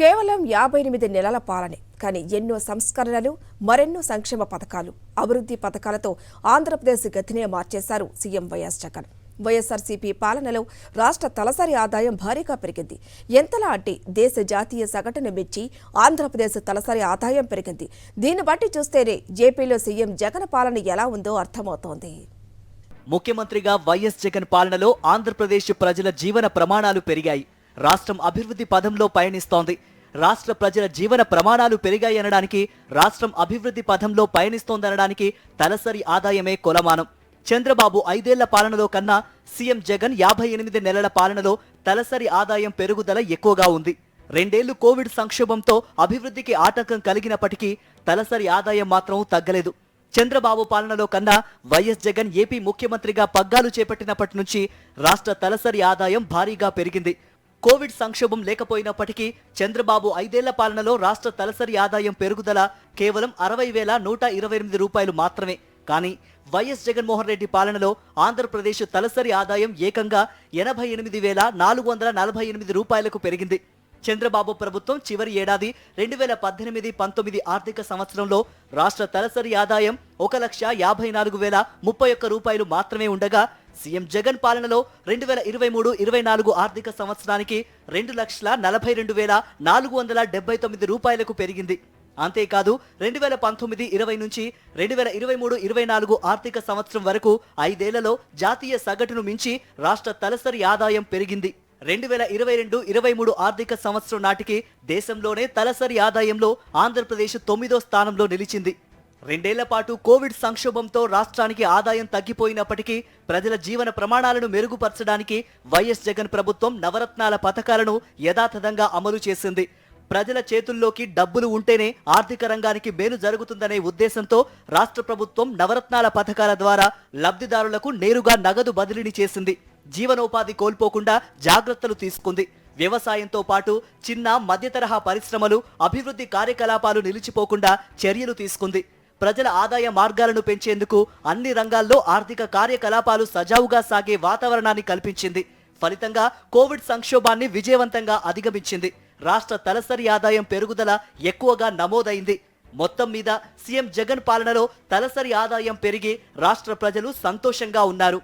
కేవలం 58 నెలల పాలనే కానీ ఎన్నో సంస్కరణలు మరెన్నో సంక్షేమ పథకాలు అభివృద్ధి పథకాలతో ఆంధ్రప్రదేశ్ గతినే మార్చేశారు సీఎం వైఎస్ జగన్. వైఎస్ఆర్సీపీ పాలనలో రాష్ట్ర తలసరి ఆదాయం భారీగా పెరిగింది. ఎంతలా అంటే దేశ జాతీయ సగటును మెచ్చి ఆంధ్రప్రదేశ్ తలసరి ఆదాయం పెరిగింది. దీన్ని బట్టి చూస్తేనే ఏపీలో సీఎం జగన్ పాలన ఎలా ఉందో అర్థమవుతోంది. ముఖ్యమంత్రిగా వైఎస్ జగన్ పాలనలో ఆంధ్రప్రదేశ్ ప్రజల జీవన ప్రమాణాలు పెరిగాయి. రాష్ట్రం అభివృద్ధి పథంలో పయనిస్తోంది. రాష్ట్ర ప్రజల జీవన ప్రమాణాలు పెరిగాయనడానికి, రాష్ట్రం అభివృద్ధి పథంలో పయనిస్తోందనడానికి తలసరి ఆదాయమే కొలమానం. చంద్రబాబు 5 ఏళ్ల పాలనలో కన్నా సీఎం జగన్ 58 నెలల పాలనలో తలసరి ఆదాయం పెరుగుదల ఎక్కువగా ఉంది. 2 ఏళ్లు కోవిడ్ సంక్షోభంతో అభివృద్ధికి ఆటంకం కలిగినప్పటికీ తలసరి ఆదాయం మాత్రం తగ్గలేదు. చంద్రబాబు పాలనలో కన్నా వైఎస్ జగన్ ఏపీ ముఖ్యమంత్రిగా పగ్గాలు చేపట్టినప్పటి నుంచి రాష్ట్ర తలసరి ఆదాయం భారీగా పెరిగింది. కోవిడ్ సంక్షోభం లేకపోయినప్పటికీ చంద్రబాబు 5 ఏళ్ల పాలనలో రాష్ట్ర తలసరి ఆదాయం పెరుగుదల కేవలం 60,128 రూపాయలు మాత్రమే. కానీ వైఎస్ జగన్మోహన్ రెడ్డి పాలనలో ఆంధ్రప్రదేశ్ తలసరి ఆదాయం ఏకంగా 88,448 రూపాయలకు పెరిగింది. చంద్రబాబు ప్రభుత్వం చివరి ఏడాది 2018-19 ఆర్థిక సంవత్సరంలో రాష్ట్ర తలసరి ఆదాయం 1,54,031 రూపాయలు మాత్రమే ఉండగా, సీఎం జగన్ పాలనలో 2023-24 ఆర్థిక సంవత్సరానికి 2,42,479 రూపాయలకు పెరిగింది. అంతేకాదు 2019-20 నుంచి 2023-24 ఆర్థిక సంవత్సరం వరకు 5 ఏళ్లలో జాతీయ సగటును మించి రాష్ట్ర తలసరి ఆదాయం పెరిగింది. 2022-23 ఆర్థిక సంవత్సరం నాటికి దేశంలోనే తలసరి ఆదాయంలో ఆంధ్రప్రదేశ్ 9వ స్థానంలో నిలిచింది. 2 ఏళ్ల పాటు కోవిడ్ సంక్షోభంతో రాష్ట్రానికి ఆదాయం తగ్గిపోయినప్పటికీ ప్రజల జీవన ప్రమాణాలను మెరుగుపరచడానికి వైఎస్ జగన్ ప్రభుత్వం నవరత్నాల పథకాలను యథాతథంగా అమలు చేసింది. ప్రజల చేతుల్లోకి డబ్బులు ఉంటేనే ఆర్థిక రంగానికి మేలు జరుగుతుందనే ఉద్దేశంతో రాష్ట్ర ప్రభుత్వం నవరత్నాల పథకాల ద్వారా లబ్ధిదారులకు నేరుగా నగదు బదిలీని చేసింది. జీవనోపాధి కోల్పోకుండా జాగ్రత్తలు తీసుకుంది. వ్యవసాయంతో పాటు చిన్న మధ్యతరహా పరిశ్రమలు, అభివృద్ధి కార్యకలాపాలు నిలిచిపోకుండా చర్యలు తీసుకుంది. ప్రజల ఆదాయ మార్గాలను పెంచేందుకు అన్ని రంగాల్లో ఆర్థిక కార్యకలాపాలు సజావుగా సాగే వాతావరణాన్ని కల్పించింది. ఫలితంగా కోవిడ్ సంక్షోభాన్ని విజయవంతంగా అధిగమించింది. రాష్ట్ర తలసరి ఆదాయం పెరుగుదల ఎక్కువగా నమోదైంది. మొత్తం మీద సీఎం జగన్ పాలనలో తలసరి ఆదాయం పెరిగి రాష్ట్ర ప్రజలు సంతోషంగా ఉన్నారు.